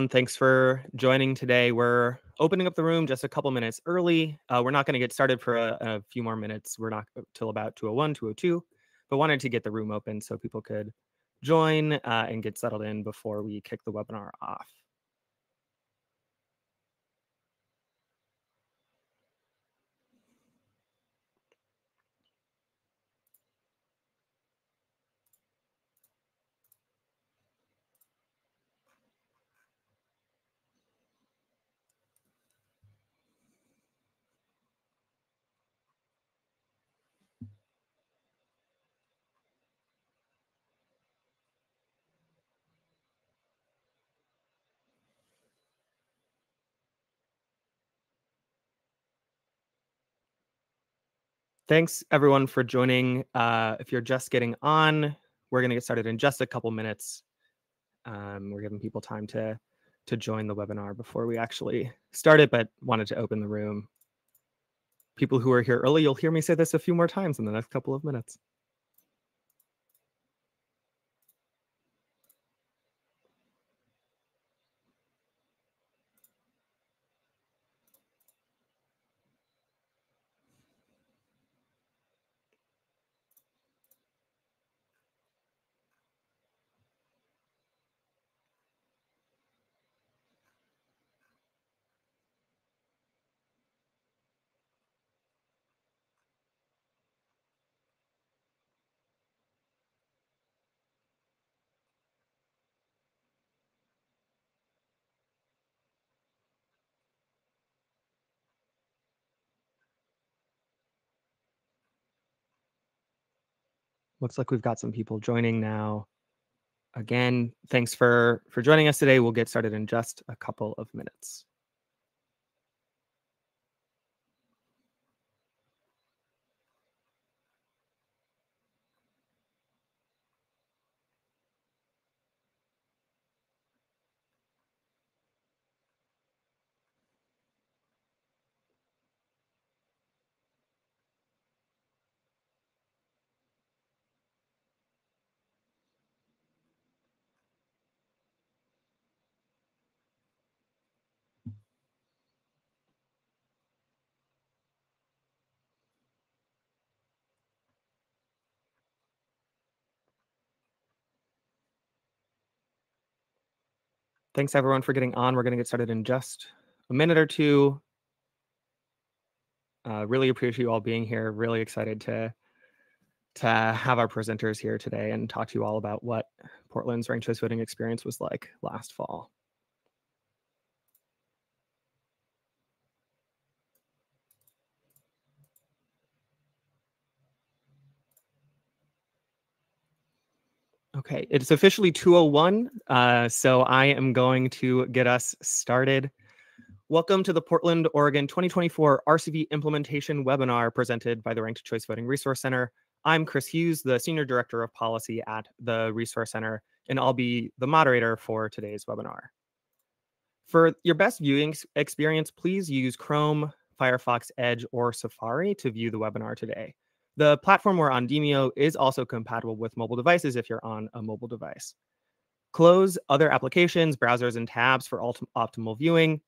Thanks for joining today. We're opening up the room just a couple minutes early. We're not going to get started for a few more minutes. We're not till about 2:01, 2:02, but wanted to get the room open so people could join and get settled in before we kick the webinar off. Thanks everyone for joining. If you're just getting on, we're going to get started in just a couple minutes. We're giving people time to join the webinar before we actually start it, but wanted to open the room. People who are here early, you'll hear me say this a few more times in the next couple of minutes. Looks like we've got some people joining now. Again, thanks for joining us today. We'll get started in just a couple of minutes. Thanks everyone for getting on. We're going to get started in just a minute or two. Really appreciate you all being here. Really excited to have our presenters here today and talk to you all about what Portland's ranked choice voting experience was like last fall. Okay, it's officially 2:01, so I am going to get us started. Welcome to the Portland, Oregon 2024 RCV Implementation Webinar presented by the Ranked Choice Voting Resource Center. I'm Chris Hughes, the Senior Director of Policy at the Resource Center, and I'll be the moderator for today's webinar. For your best viewing experience, please use Chrome, Firefox, Edge, or Safari to view the webinar today. The platform we're on, Demio, is also compatible with mobile devices if you're on a mobile device. Close other applications, browsers, and tabs for optimal viewing.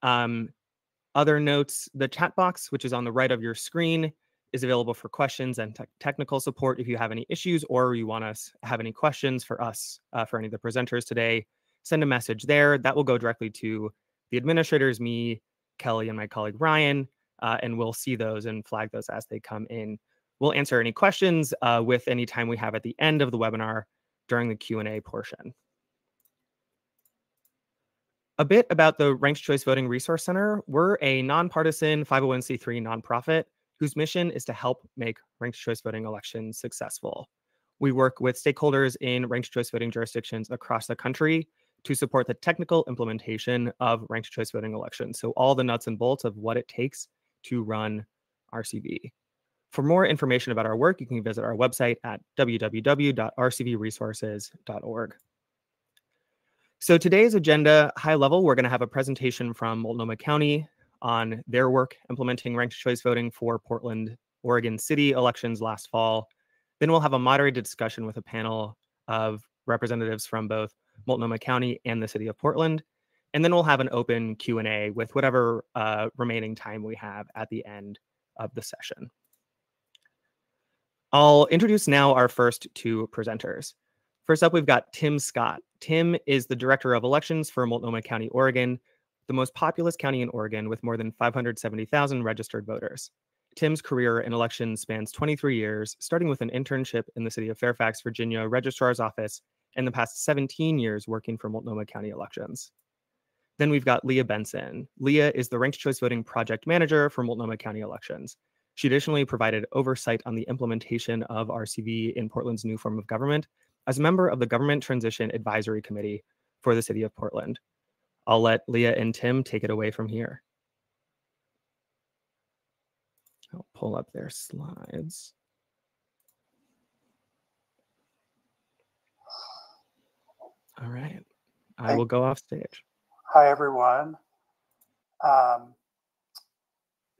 Other notes, the chat box, which is on the right of your screen, is available for questions and technical support if you have any issues or you want to have any questions for us, for any of the presenters today. Send a message there. That will go directly to the administrators, me, Kelly, and my colleague Ryan, and we'll see those and flag those as they come in. We'll answer any questions with any time we have at the end of the webinar during the Q&A portion. A bit about the Ranked Choice Voting Resource Center. We're a nonpartisan 501c3 nonprofit whose mission is to help make ranked choice voting elections successful. We work with stakeholders in ranked choice voting jurisdictions across the country to support the technical implementation of ranked choice voting elections. So all the nuts and bolts of what it takes to run RCV. For more information about our work, you can visit our website at www.rcvresources.org. So today's agenda, high level, we're going to have a presentation from Multnomah County on their work implementing ranked choice voting for Portland, Oregon City elections last fall. Then we'll have a moderated discussion with a panel of representatives from both Multnomah County and the city of Portland. And then we'll have an open Q&A with whatever remaining time we have at the end of the session. I'll introduce now our first two presenters. First up, we've got Tim Scott. Tim is the Director of Elections for Multnomah County, Oregon, the most populous county in Oregon with more than 570,000 registered voters. Tim's career in elections spans 23 years, starting with an internship in the city of Fairfax, Virginia Registrar's Office, and the past 17 years working for Multnomah County elections. Then we've got Leah Benson. Leah is the Ranked Choice Voting Project Manager for Multnomah County elections. She additionally provided oversight on the implementation of RCV in Portland's new form of government as a member of the Government Transition Advisory Committee for the city of Portland. I'll let Leah and Tim take it away from here. I'll pull up their slides. All right, I will go off stage. Hi, everyone.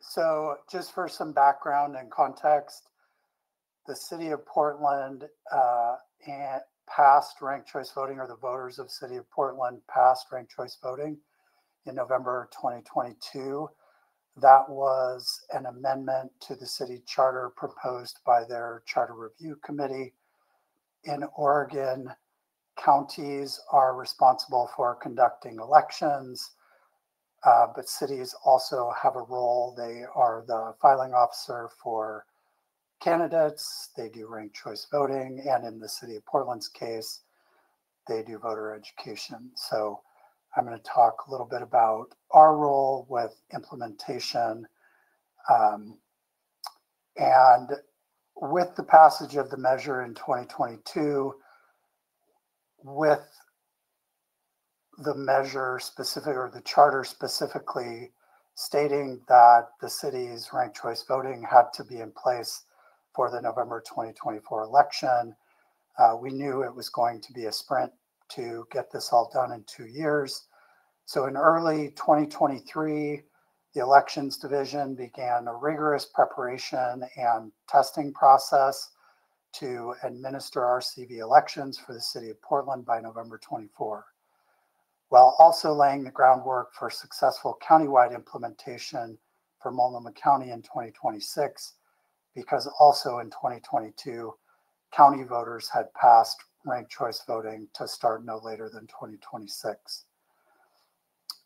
So just for some background and context, the city of Portland and passed ranked choice voting, or the voters of city of Portland passed ranked choice voting in November 2022. That was an amendment to the city charter proposed by their charter review committee. In Oregon, counties are responsible for conducting elections, but cities also have a role. They are the filing officer for candidates. They do ranked choice voting, and in the city of Portland's case, they do voter education. So I'm going to talk a little bit about our role with implementation. And with the passage of the measure in 2022, with the measure specific, or the charter specifically stating that the city's ranked choice voting had to be in place for the November 2024 election, we knew it was going to be a sprint to get this all done in 2 years. So in early 2023, the Elections Division began a rigorous preparation and testing process to administer RCV elections for the city of Portland by November 24, while also laying the groundwork for successful countywide implementation for Multnomah County in 2026, because also in 2022, county voters had passed ranked choice voting to start no later than 2026.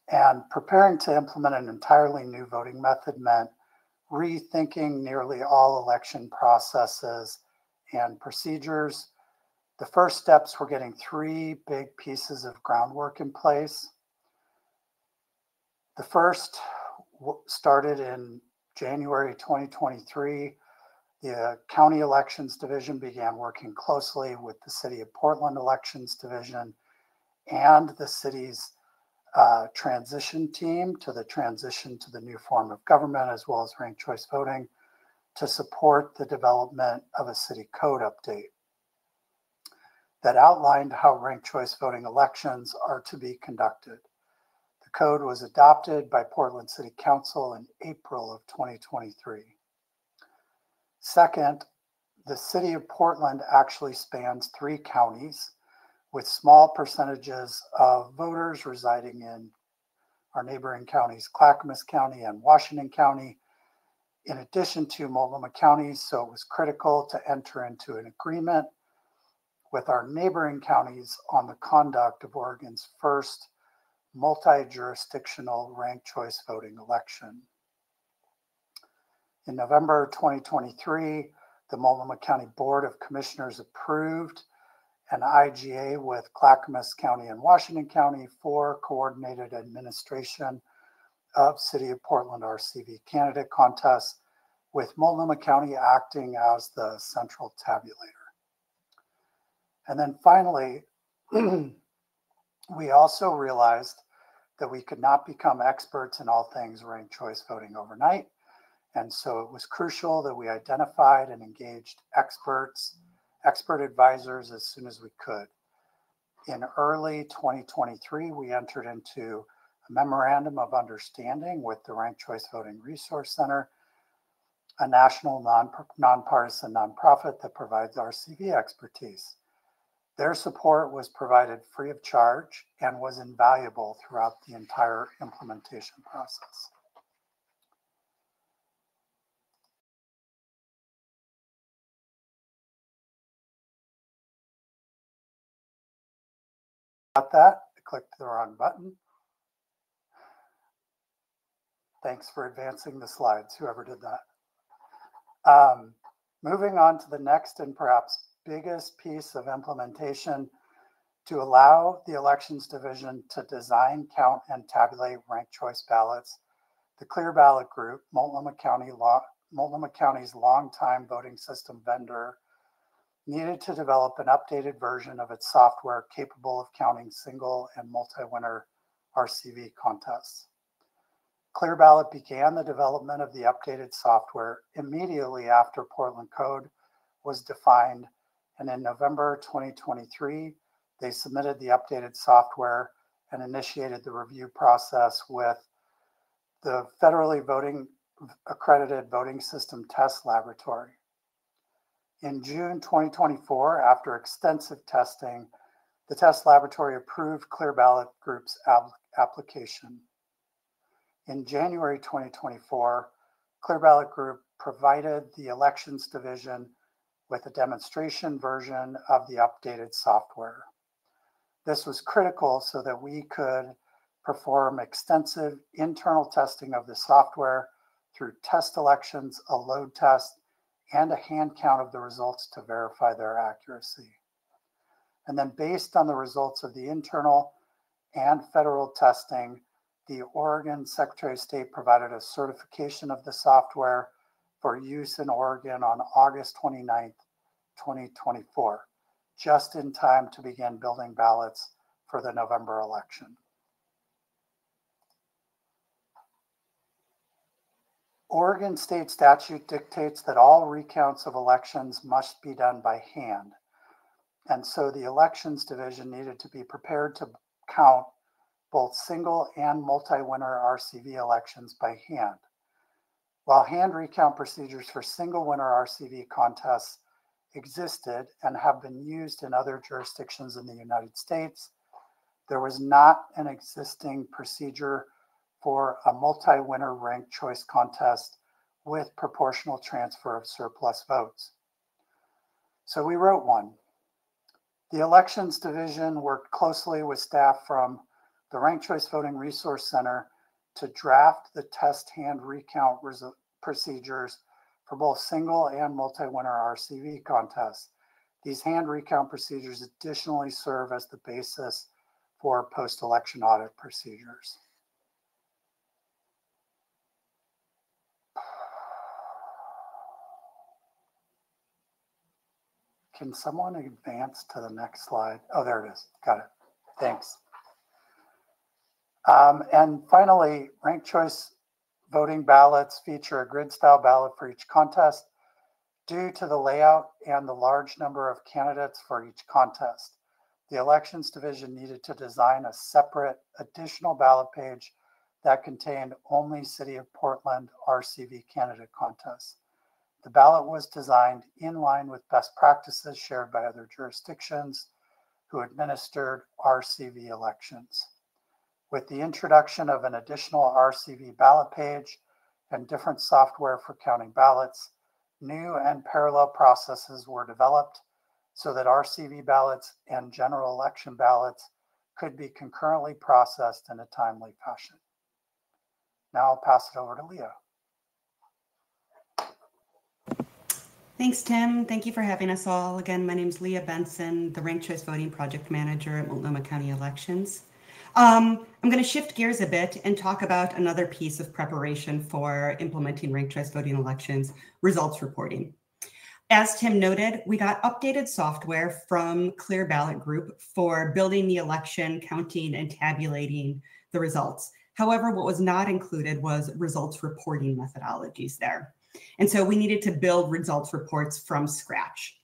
And preparing to implement an entirely new voting method meant rethinking nearly all election processes and procedures. The first steps were getting 3 big pieces of groundwork in place. The first started in January 2023. The County Elections Division began working closely with the City of Portland Elections Division and the city's transition team to the transition to the new form of government, as well as ranked choice voting, to support the development of a city code update that outlined how ranked choice voting elections are to be conducted. The code was adopted by Portland City Council in April of 2023. Second, the city of Portland actually spans 3 counties, with small percentages of voters residing in our neighboring counties, Clackamas County and Washington County, in addition to Multnomah County. So it was critical to enter into an agreement with our neighboring counties on the conduct of Oregon's first multi-jurisdictional ranked choice voting election. In November 2023, the Multnomah County Board of Commissioners approved an IGA with Clackamas County and Washington County for coordinated administration of City of Portland RCV candidate contests, with Multnomah County acting as the central tabulator. And then finally, we also realized that we could not become experts in all things ranked choice voting overnight. And so it was crucial that we identified and engaged expert advisors as soon as we could. In early 2023, we entered into a memorandum of understanding with the Ranked Choice Voting Resource Center, a national nonpartisan nonprofit that provides RCV expertise. Their support was provided free of charge and was invaluable throughout the entire implementation process. Got that? I clicked the wrong button. Thanks for advancing the slides, whoever did that. Moving on to the next and perhaps biggest piece of implementation to allow the Elections Division to design, count, and tabulate ranked choice ballots, the Clear Ballot Group, Multnomah County's longtime voting system vendor, needed to develop an updated version of its software capable of counting single and multi-winner RCV contests. Clear Ballot began the development of the updated software immediately after Portland Code was defined, and in November 2023, they submitted the updated software and initiated the review process with the federally accredited voting system test laboratory. In June 2024, after extensive testing, the test laboratory approved Clear Ballot Group's application. In January 2024, Clear Ballot Group provided the Elections Division with a demonstration version of the updated software. This was critical so that we could perform extensive internal testing of the software through test elections, a load test, and a hand count of the results to verify their accuracy. And then based on the results of the internal and federal testing, the Oregon Secretary of State provided a certification of the software for use in Oregon on August 29th, 2024, just in time to begin building ballots for the November election. Oregon state statute dictates that all recounts of elections must be done by hand. And so the Elections Division needed to be prepared to count both single and multi-winner RCV elections by hand. While hand recount procedures for single winner RCV contests existed and have been used in other jurisdictions in the United States, there was not an existing procedure for a multi-winner ranked choice contest with proportional transfer of surplus votes. So we wrote one. The Elections Division worked closely with staff from the Ranked Choice Voting Resource Center to draft the test hand recount procedures for both single and multi-winner RCV contests. These hand recount procedures additionally serve as the basis for post-election audit procedures. Can someone advance to the next slide? Oh, there it is. Got it. Thanks. And finally, ranked choice voting ballots feature a grid-style ballot for each contest. Due to the layout and the large number of candidates for each contest, the Elections Division needed to design a separate additional ballot page that contained only City of Portland RCV candidate contests. The ballot was designed in line with best practices shared by other jurisdictions who administered RCV elections. With the introduction of an additional RCV ballot page and different software for counting ballots, new and parallel processes were developed so that RCV ballots and general election ballots could be concurrently processed in a timely fashion. Now I'll pass it over to Leah. Thanks, Tim. Thank you for having us all. Again, my name is Leah Benson, the Ranked Choice Voting Project Manager at Multnomah County Elections. I'm going to shift gears a bit and talk about another piece of preparation for implementing ranked choice voting elections, results reporting. As Tim noted, we got updated software from Clear Ballot Group for building the election, counting, and tabulating the results. However, what was not included was results reporting methodologies there. And so we needed to build results reports from scratch.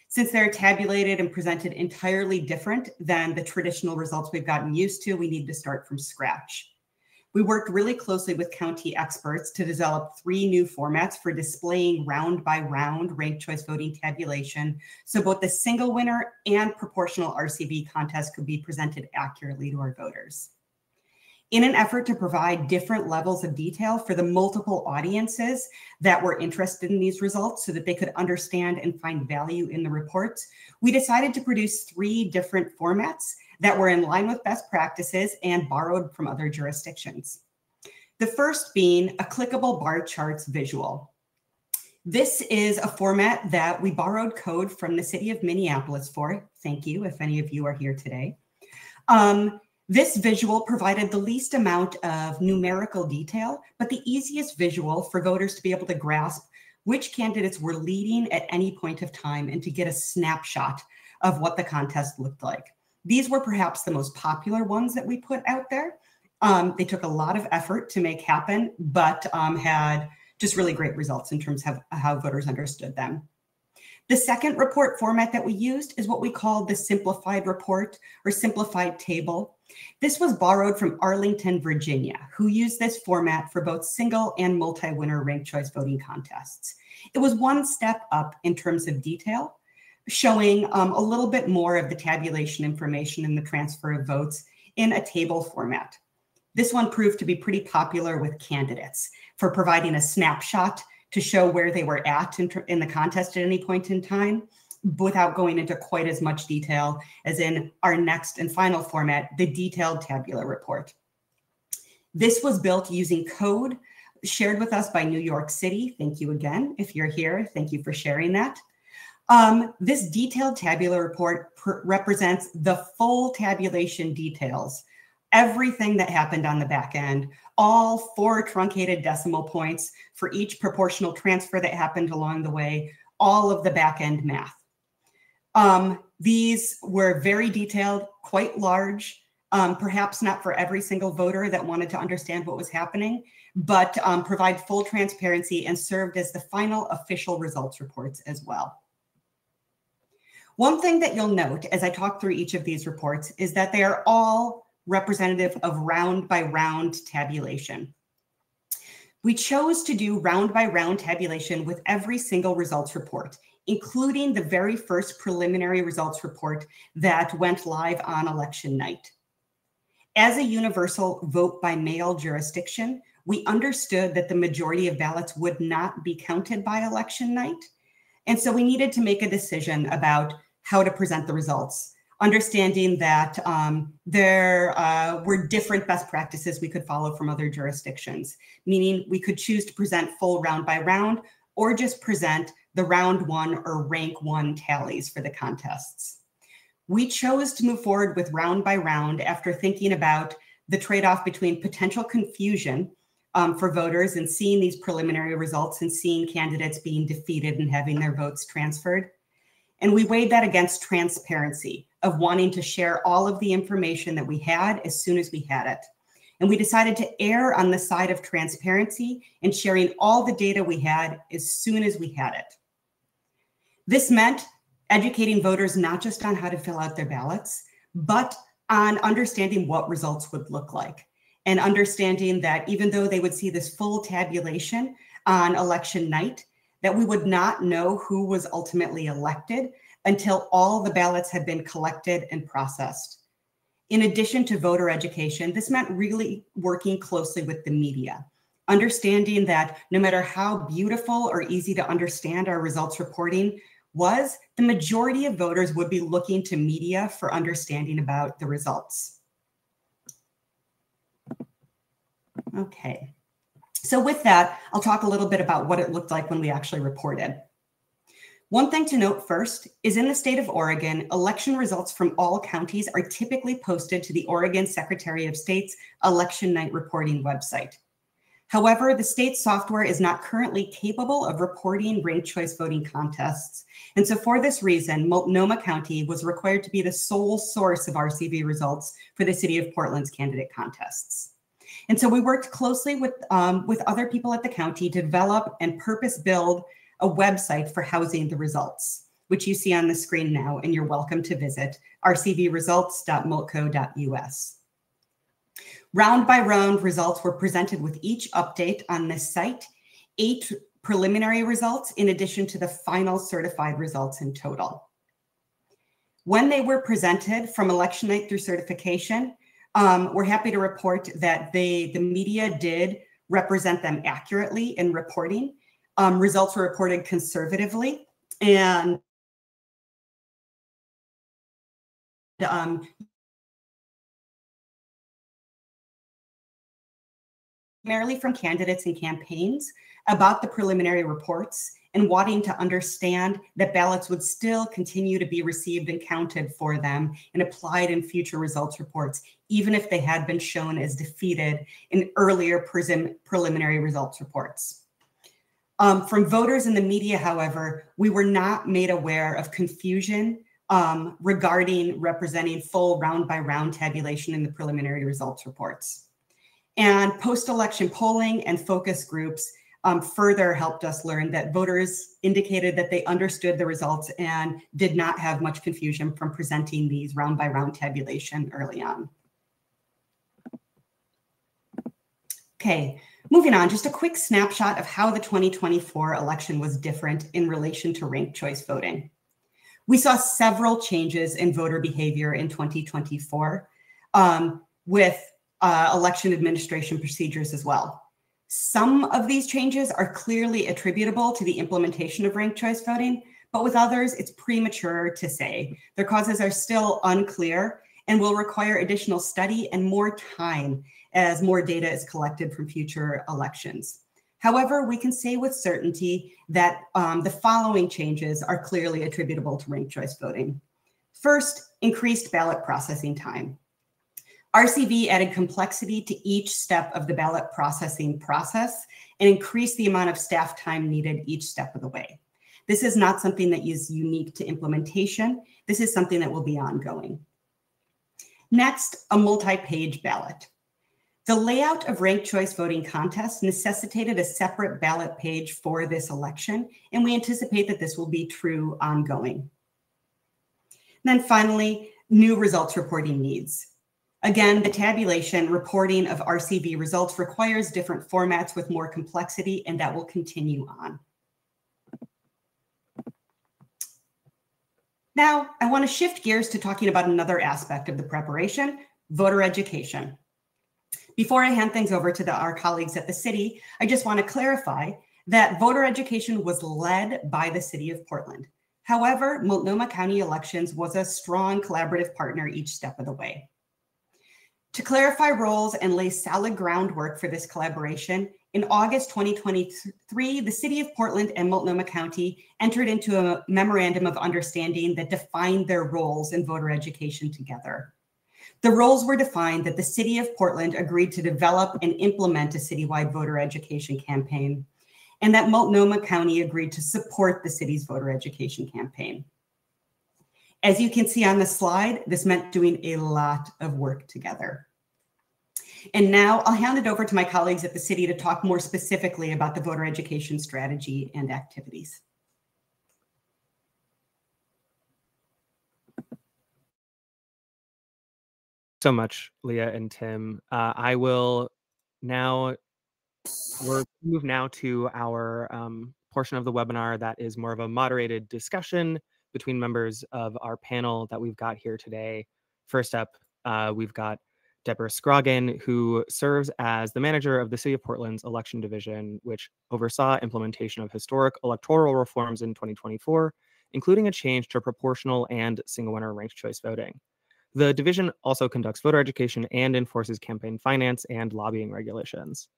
Since they're tabulated and presented entirely different than the traditional results we've gotten used to, we need to start from scratch. we worked really closely with county experts to develop 3 new formats for displaying round by round ranked choice voting tabulation, so both the single winner and proportional RCV contest could be presented accurately to our voters. In an effort to provide different levels of detail for the multiple audiences that were interested in these results so that they could understand and find value in the reports, we decided to produce 3 different formats that were in line with best practices and borrowed from other jurisdictions. The first being a clickable bar charts visual. This is a format that we borrowed code from the city of Minneapolis for. Thank you if any of you are here today. This visual provided the least amount of numerical detail, but the easiest visual for voters to be able to grasp which candidates were leading at any point of time and to get a snapshot of what the contest looked like. These were perhaps the most popular ones that we put out there. They took a lot of effort to make happen, but had just really great results in terms of how voters understood them. The second report format that we used is what we call the simplified report or simplified table. This was borrowed from Arlington, Virginia, who used this format for both single and multi-winner ranked choice voting contests. It was one step up in terms of detail, showing a little bit more of the tabulation information and the transfer of votes in a table format. This one proved to be pretty popular with candidates for providing a snapshot to show where they were at in the contest at any point in time, without going into quite as much detail as in our next and final format, the detailed tabular report. This was built using code shared with us by New York City. Thank you again. If you're here, thank you for sharing that. This detailed tabular report represents the full tabulation details, everything that happened on the back end, all 4 truncated decimal points for each proportional transfer that happened along the way, all of the back end math. These were very detailed, quite large, perhaps not for every single voter that wanted to understand what was happening, but provide full transparency and served as the final official results reports as well. One thing that you'll note as I talk through each of these reports is that they are all representative of round by round tabulation. We chose to do round by round tabulation with every single results report, including the very first preliminary results report that went live on election night. As a universal vote by mail jurisdiction, we understood that the majority of ballots would not be counted by election night. And so we needed to make a decision about how to present the results, understanding that there were different best practices we could follow from other jurisdictions, meaning we could choose to present full round by round or just present the round 1 or rank 1 tallies for the contests. We chose to move forward with round by round after thinking about the trade-off between potential confusion for voters and seeing these preliminary results and seeing candidates being defeated and having their votes transferred. And we weighed that against transparency of wanting to share all of the information that we had as soon as we had it. And we decided to err on the side of transparency and sharing all the data we had as soon as we had it. This meant educating voters not just on how to fill out their ballots, but on understanding what results would look like, and understanding that even though they would see this full tabulation on election night, that we would not know who was ultimately elected until all the ballots had been collected and processed. In addition to voter education, this meant really working closely with the media, understanding that no matter how beautiful or easy to understand our results reporting was, the majority of voters would be looking to media for understanding about the results. Okay, so with that, I'll talk a little bit about what it looked like when we actually reported. One thing to note first is in the state of Oregon, election results from all counties are typically posted to the Oregon Secretary of State's election night reporting website. However, the state software is not currently capable of reporting ranked choice voting contests. And so for this reason, Multnomah County was required to be the sole source of RCV results for the city of Portland's candidate contests. And so we worked closely with other people at the county to develop and purpose build a website for housing the results, which you see on the screen now, and you're welcome to visit rcvresults.multco.us. Round by round results were presented with each update on this site, 8 preliminary results in addition to the final certified results in total. When they were presented from election night through certification, we're happy to report that the media did represent them accurately in reporting. Results were reported conservatively, and primarily from candidates and campaigns about the preliminary reports and wanting to understand that ballots would still continue to be received and counted for them and applied in future results reports, even if they had been shown as defeated in earlier preliminary results reports. From voters in the media, however, we were not made aware of confusion regarding representing full round by round tabulation in the preliminary results reports. And post-election polling and focus groups further helped us learn that voters indicated that they understood the results and did not have much confusion from presenting these round by round tabulation early on. Okay, moving on, just a quick snapshot of how the 2024 election was different in relation to ranked choice voting. We saw several changes in voter behavior in 2024 with election administration procedures as well. Some of these changes are clearly attributable to the implementation of ranked choice voting, but with others, it's premature to say. Their causes are still unclear and will require additional study and more time as more data is collected from future elections. However, we can say with certainty that the following changes are clearly attributable to ranked choice voting. First, increased ballot processing time. RCV added complexity to each step of the ballot processing process and increased the amount of staff time needed each step of the way. This is not something that is unique to implementation. This is something that will be ongoing. Next, a multi-page ballot. The layout of ranked choice voting contests necessitated a separate ballot page for this election, and we anticipate that this will be true ongoing. And then finally, new results reporting needs. Again, the tabulation reporting of RCV results requires different formats with more complexity, and that will continue on. Now, I want to shift gears to talking about another aspect of the preparation, voter education. Before I hand things over to our colleagues at the city, I just want to clarify that voter education was led by the city of Portland. However, Multnomah County Elections was a strong collaborative partner each step of the way. To clarify roles and lay solid groundwork for this collaboration, in August 2023, the City of Portland and Multnomah County entered into a memorandum of understanding that defined their roles in voter education together. The roles were defined that the City of Portland agreed to develop and implement a citywide voter education campaign, and that Multnomah County agreed to support the city's voter education campaign. As you can see on the slide, this meant doing a lot of work together. And now I'll hand it over to my colleagues at the city to talk more specifically about the voter education strategy and activities. So much, Leah and Tim. I will now, we'll move now to our portion of the webinar that is more of a moderated discussion between members of our panel that we've got here today. First up, we've got Deborah Scroggin, who serves as the manager of the City of Portland's election division, which oversaw implementation of historic electoral reforms in 2024, including a change to proportional and single winner ranked choice voting. The division also conducts voter education and enforces campaign finance and lobbying regulations.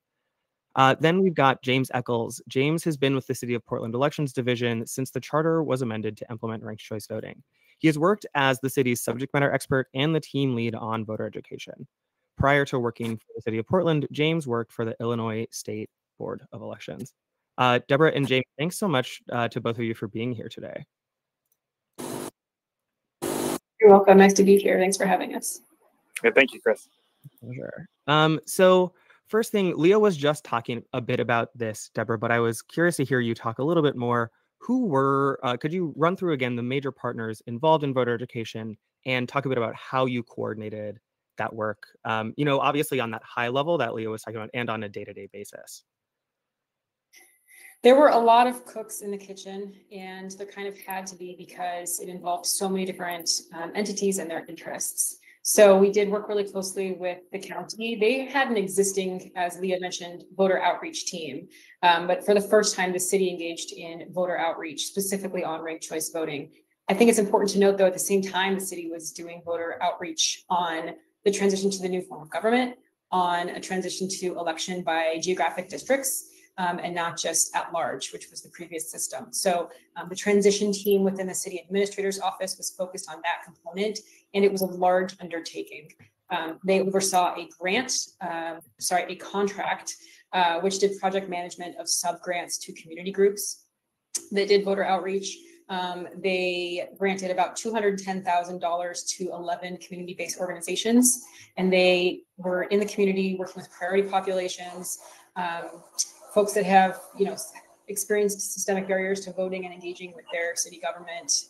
Then we've got James Eccles. James has been with the City of Portland Elections Division since the charter was amended to implement ranked choice voting. He has worked as the city's subject matter expert and the team lead on voter education. Prior to working for the City of Portland, James worked for the Illinois State Board of Elections. Deborah and James, thanks so much to both of you for being here today. You're welcome. Nice to be here. Thanks for having us. Yeah, thank you, Chris. Pleasure. So first thing, Leah was just talking a bit about this, Deborah, but I was curious to hear you talk a little bit more. Who were, could you run through again the major partners involved in voter education and talk a bit about how you coordinated that work, you know, obviously on that high level that Leah was talking about and on a day-to-day basis? There were a lot of cooks in the kitchen, and there kind of had to be because it involved so many different entities and their interests. So we did work really closely with the county. They had an existing, as Leah mentioned, voter outreach team. But for the first time, the city engaged in voter outreach, specifically on ranked choice voting. I think it's important to note, though, at the same time, the city was doing voter outreach on the transition to the new form of government, on a transition to election by geographic districts, and not just at large, which was the previous system. So the transition team within the city administrator's office was focused on that component, and it was a large undertaking. They oversaw a contract, which did project management of sub-grants to community groups that did voter outreach. They granted about $210,000 to 11 community-based organizations, and they were in the community working with priority populations, folks that have, you know, experienced systemic barriers to voting and engaging with their city government,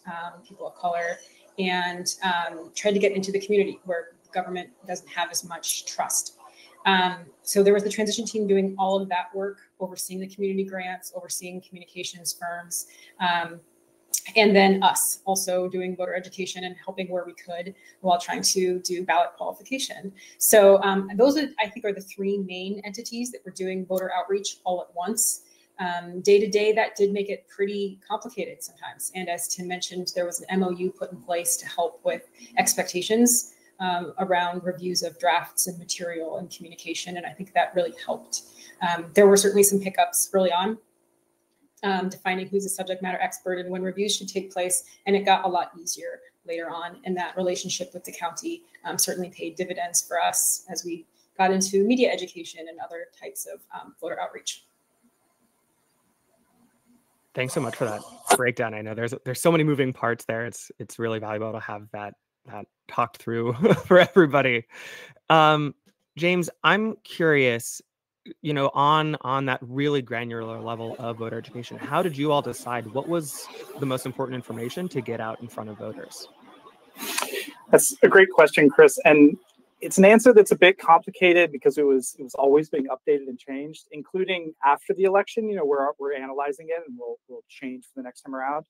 people of color, and tried to get into the community where government doesn't have as much trust. So there was the transition team doing all of that work, overseeing the community grants, overseeing communications firms, and then us also doing voter education and helping where we could while trying to do ballot qualification. So those are, I think, are the three main entities that were doing voter outreach all at once. Day to day, that did make it pretty complicated sometimes. And as Tim mentioned, there was an MOU put in place to help with expectations around reviews of drafts and material and communication. And I think that really helped. There were certainly some hiccups early on, defining who's a subject matter expert and when reviews should take place. And it got a lot easier later on. And that relationship with the county certainly paid dividends for us as we got into media education and other types of voter outreach. Thanks so much for that breakdown. I know there's so many moving parts there. It's really valuable to have that talked through for everybody. James, I'm curious, you know, on that really granular level of voter education, how did you all decide what was the most important information to get out in front of voters? That's a great question, Chris. And it's an answer that's a bit complicated because it was always being updated and changed, including after the election. You know, we're analyzing it and we'll change for the next time around.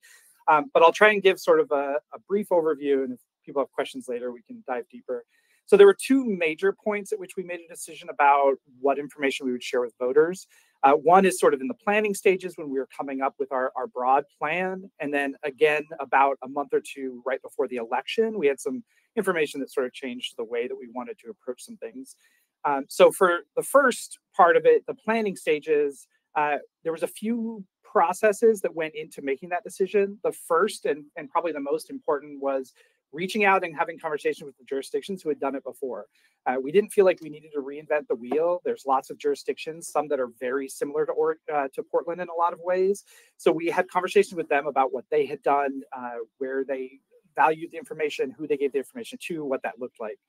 But I'll try and give sort of a brief overview, and if people have questions later, we can dive deeper. So there were two major points at which we made a decision about what information we would share with voters. One is sort of in the planning stages when we were coming up with our broad plan. And then again, about a month or two right before the election, we had some information that sort of changed the way that we wanted to approach some things. So for the first part of it, the planning stages, there was a few processes that went into making that decision. The first and probably the most important was reaching out and having conversations with the jurisdictions who had done it before. We didn't feel like we needed to reinvent the wheel. There's lots of jurisdictions, some that are very similar to Portland in a lot of ways. So we had conversations with them about what they had done, where they valued the information, who they gave the information to, what that looked like.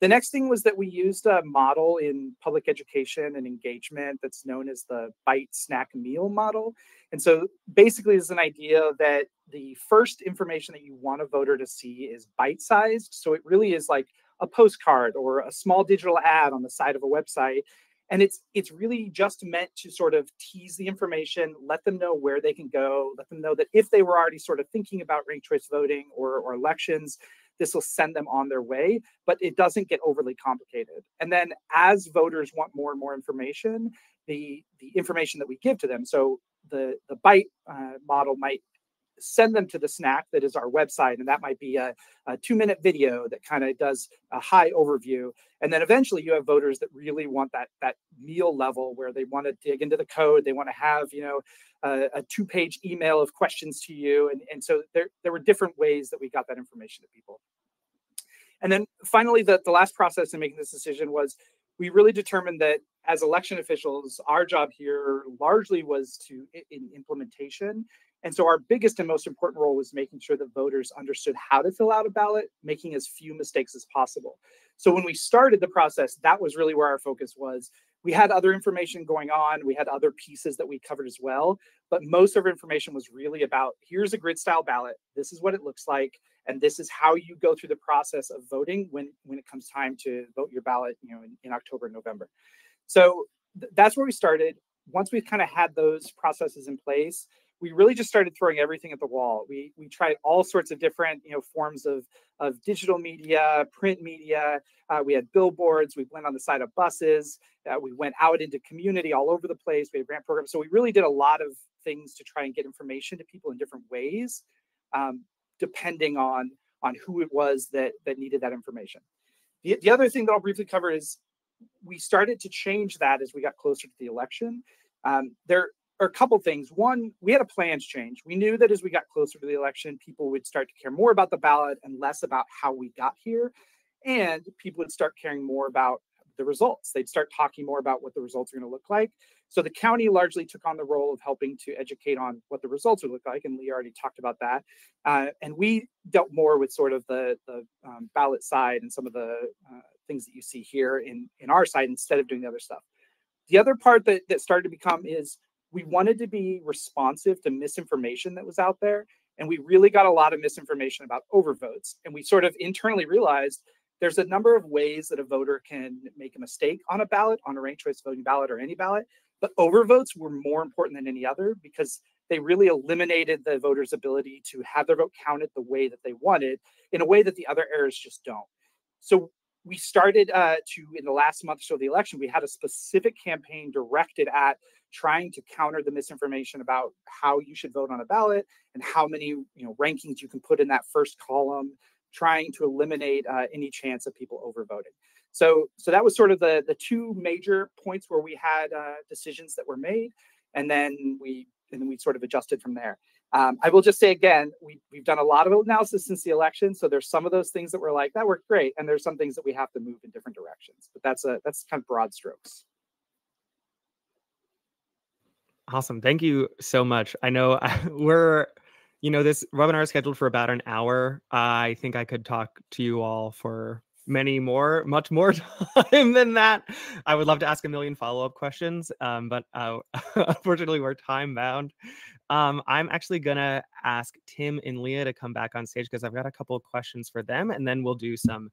The next thing was that we used a model in public education and engagement that's known as the bite, snack, meal model. And so basically it's an idea that the first information that you want a voter to see is bite-sized. So it really is like a postcard or a small digital ad on the side of a website. And it's really just meant to sort of tease the information, let them know where they can go, let them know that if they were already sort of thinking about ranked choice voting or elections, this will send them on their way, but it doesn't get overly complicated. And then as voters want more and more information, the information that we give to them, so the bite model might send them to the snack that is our website, and that might be a 2-minute video that kind of does a high overview. And then eventually you have voters that really want that meal level where they want to dig into the code, they want to have, you know, a 2-page email of questions to you. And so there were different ways that we got that information to people. And then finally, the last process in making this decision was we really determined that as election officials, our job here largely was in implementation. And so our biggest and most important role was making sure that voters understood how to fill out a ballot, making as few mistakes as possible. So when we started the process, that was really where our focus was. We had other information going on. We had other pieces that we covered as well. But most of our information was really about, here's a grid style ballot. This is what it looks like. And this is how you go through the process of voting when it comes time to vote your ballot, in October and November. So that's where we started. Once we kind of had those processes in place, we really just started throwing everything at the wall. We tried all sorts of different, forms of digital media, print media. We had billboards. We went on the side of buses. We went out into community all over the place. We had grant programs. So we really did a lot of things to try and get information to people in different ways, depending on who it was that needed that information. The other thing that I'll briefly cover is we started to change that as we got closer to the election. There are a couple things. One, we had a plans change. We knew that as we got closer to the election, people would start to care more about the ballot and less about how we got here. And people would start caring more about the results. They'd start talking more about what the results are going to look like. So the county largely took on the role of helping to educate on what the results would look like. And Lee already talked about that. And we dealt more with sort of the ballot side and some of the things that you see here in our side instead of doing the other stuff. The other part that started to become is we wanted to be responsive to misinformation that was out there. And we really got a lot of misinformation about overvotes. And we sort of internally realized there's a number of ways that a voter can make a mistake on a ballot, on a ranked choice voting ballot or any ballot. But overvotes were more important than any other because they really eliminated the voter's ability to have their vote counted the way that they wanted in a way that the other errors just don't. So we started in the last month or so of the election, we had a specific campaign directed at trying to counter the misinformation about how you should vote on a ballot and how many rankings you can put in that first column, trying to eliminate any chance of people overvoting. So that was sort of the two major points where we had decisions that were made, and then we sort of adjusted from there. I will just say again, we've done a lot of analysis since the election. So there's some of those things that were like, that worked great. And there's some things that we have to move in different directions, but that's kind of broad strokes. Awesome. Thank you so much. I know this webinar is scheduled for about an hour. I think I could talk to you all for much more time than that. I would love to ask a million follow-up questions, but unfortunately we're time bound. I'm actually gonna ask Tim and Leah to come back on stage because I've got a couple of questions for them, and then we'll do some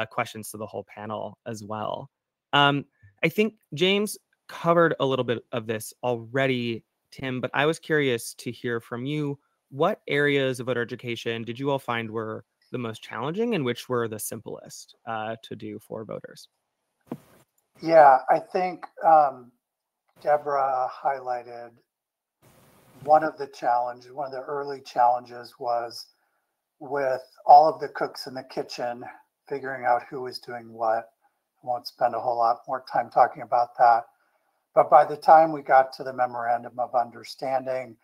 questions to the whole panel as well. I think James covered a little bit of this already, Tim, but I was curious to hear from you. What areas of voter education did you all find were the most challenging and which were the simplest to do for voters? Yeah, I think Deborah highlighted one of the early challenges was with all of the cooks in the kitchen, figuring out who was doing what. I won't spend a whole lot more time talking about that. But by the time we got to the memorandum of understanding,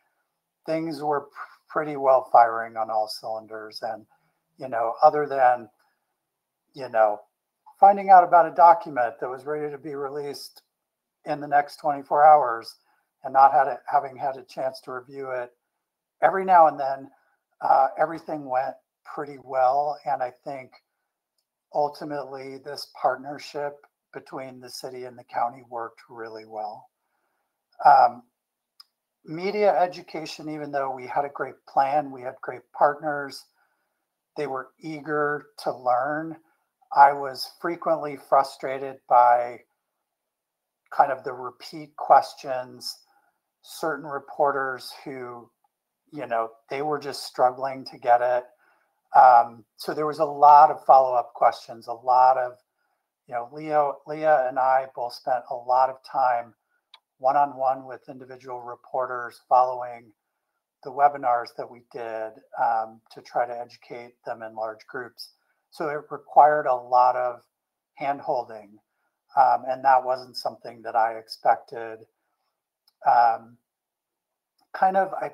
things were pretty well firing on all cylinders. And, other than, finding out about a document that was ready to be released in the next 24 hours and not having had a chance to review it, every now and then, everything went pretty well. And I think ultimately this partnership between the city and the county worked really well. Media education, even though we had a great plan, we had great partners, they were eager to learn. I was frequently frustrated by kind of the repeat questions, certain reporters who, they were just struggling to get it. So there was a lot of follow-up questions, a lot of, Leah and I both spent a lot of time one-on-one with individual reporters following the webinars that we did to try to educate them in large groups. So it required a lot of hand-holding, and that wasn't something that I expected. I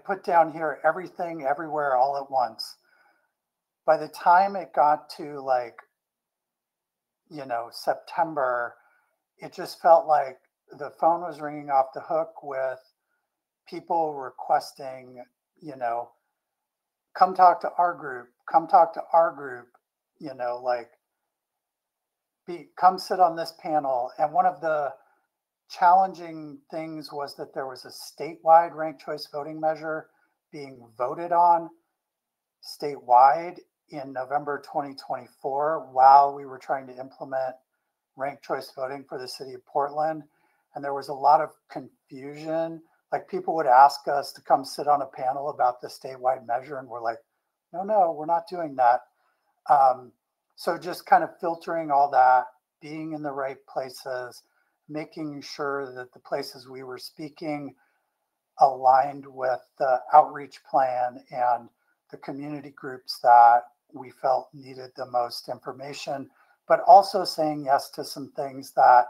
put down here everything, everywhere, all at once. By the time it got to September, it just felt like the phone was ringing off the hook with people requesting, come talk to our group, come sit on this panel. And one of the challenging things was that there was a statewide ranked choice voting measure being voted on statewide in November 2024 while we were trying to implement ranked choice voting for the city of Portland. And there was a lot of confusion. Like people would ask us to come sit on a panel about the statewide measure, and we're like, no, we're not doing that. So just kind of filtering all that, being in the right places, making sure that the places we were speaking aligned with the outreach plan and the community groups that we felt needed the most information, but also saying yes to some things that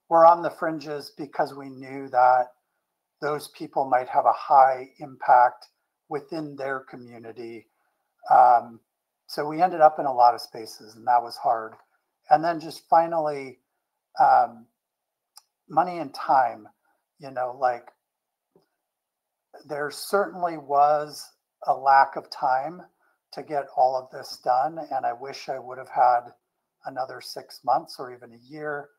were on the fringes because we knew that those people might have a high impact within their community. So we ended up in a lot of spaces, and that was hard. And then just finally, money and time, like there certainly was a lack of time to get all of this done. And I wish I would have had another 6 months or even a year.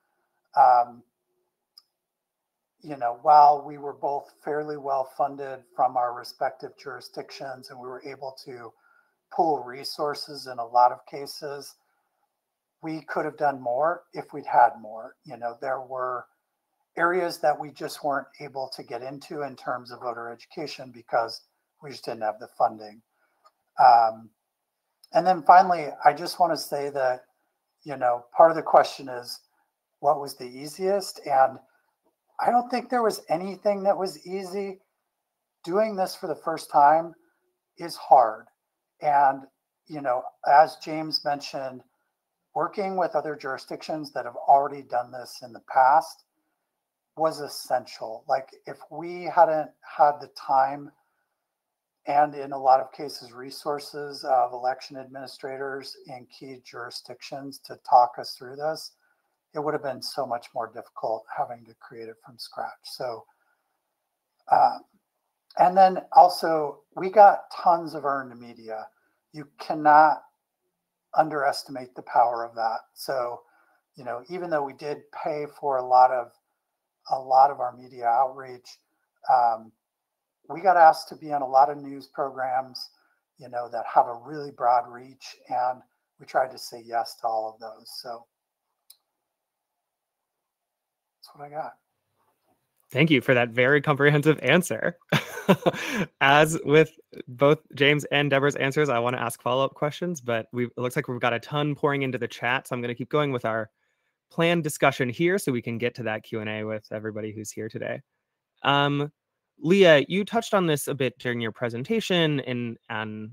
While we were both fairly well funded from our respective jurisdictions and we were able to pool resources in a lot of cases, we could have done more if we'd had more. There were areas that we just weren't able to get into in terms of voter education because we just didn't have the funding. And then finally, I just want to say that, part of the question is what was the easiest? And I don't think there was anything that was easy. Doing this for the first time is hard. And, as James mentioned, working with other jurisdictions that have already done this in the past was essential. Like if we hadn't had the time and in a lot of cases resources of election administrators in key jurisdictions to talk us through this, it would have been so much more difficult having to create it from scratch. So, and then also we got tons of earned media. You cannot underestimate the power of that. So, even though we did pay for a lot of our media outreach, we got asked to be on a lot of news programs, that have a really broad reach, and we tried to say yes to all of those. So that's what I got. Thank you for that very comprehensive answer. As with both James and Deborah's answers, I want to ask follow-up questions, but it looks like we've got a ton pouring into the chat. So I'm going to keep going with our planned discussion here so we can get to that Q&A with everybody who's here today. Leah, you touched on this a bit during your presentation, and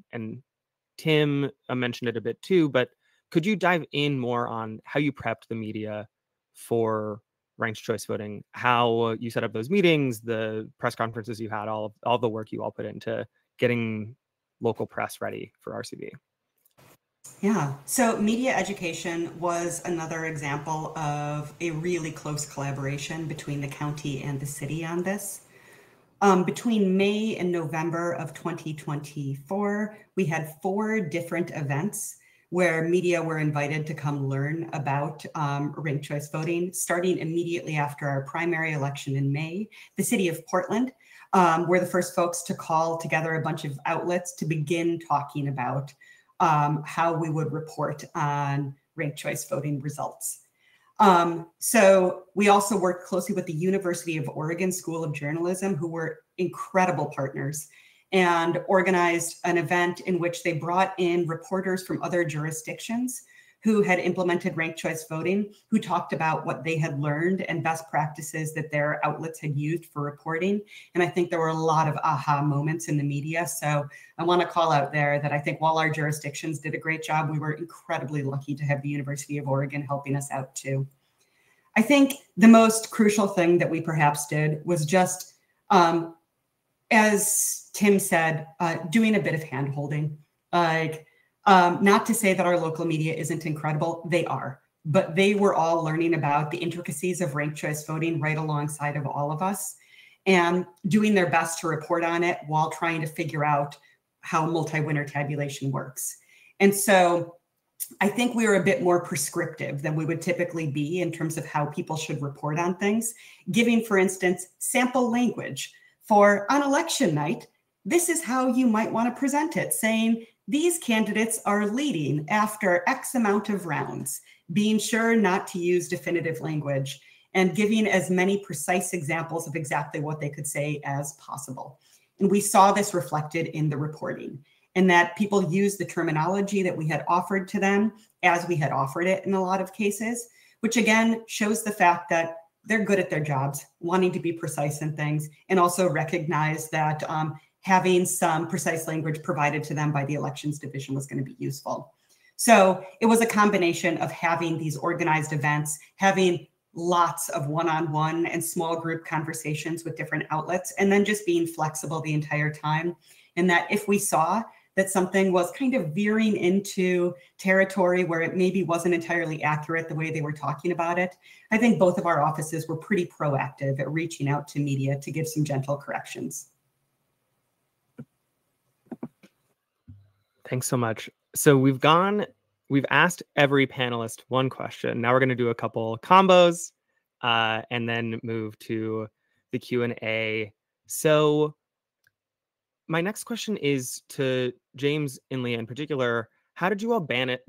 Tim mentioned it a bit too, but could you dive in more on how you prepped the media for ranked choice voting, how you set up those meetings, the press conferences you had, all the work you all put into getting local press ready for RCV? Yeah, so media education was another example of a really close collaboration between the county and the city on this. Between May and November of 2024, we had 4 different events where media were invited to come learn about ranked choice voting, starting immediately after our primary election in May. The city of Portland were the first folks to call together a bunch of outlets to begin talking about how we would report on ranked choice voting results. So we also worked closely with the University of Oregon School of Journalism, who were incredible partners, and organized an event in which they brought in reporters from other jurisdictions who had implemented ranked choice voting, who talked about what they had learned and best practices that their outlets had used for reporting. And I think there were a lot of aha moments in the media. So I want to call out there that I think while our jurisdictions did a great job, we were incredibly lucky to have the University of Oregon helping us out too. I think the most crucial thing that we perhaps did was just, as Tim said, doing a bit of hand-holding. Not to say that our local media isn't incredible, they are, but they were all learning about the intricacies of ranked choice voting right alongside of all of us and doing their best to report on it while trying to figure out how multi-winner tabulation works. And so I think we were a bit more prescriptive than we would typically be in terms of how people should report on things, giving, for instance, sample language for on election night. this is how you might want to present it, saying these candidates are leading after X amount of rounds, being sure not to use definitive language, and giving as many precise examples of exactly what they could say as possible. And we saw this reflected in the reporting, and that people used the terminology that we had offered to them as we had offered it in a lot of cases, which again shows the fact that they're good at their jobs, wanting to be precise in things, and also recognize that having some precise language provided to them by the elections division was going to be useful. So it was a combination of having these organized events, having lots of one-on-one and small group conversations with different outlets, and then just being flexible the entire time. And that if we saw that something was kind of veering into territory where it maybe wasn't entirely accurate the way they were talking about it, I think both of our offices were pretty proactive at reaching out to media to give some gentle corrections. Thanks so much. So we've asked every panelist one question. Now we're going to do a couple combos and then move to the Q&A. So my next question is to James and Leah in particular. How did you all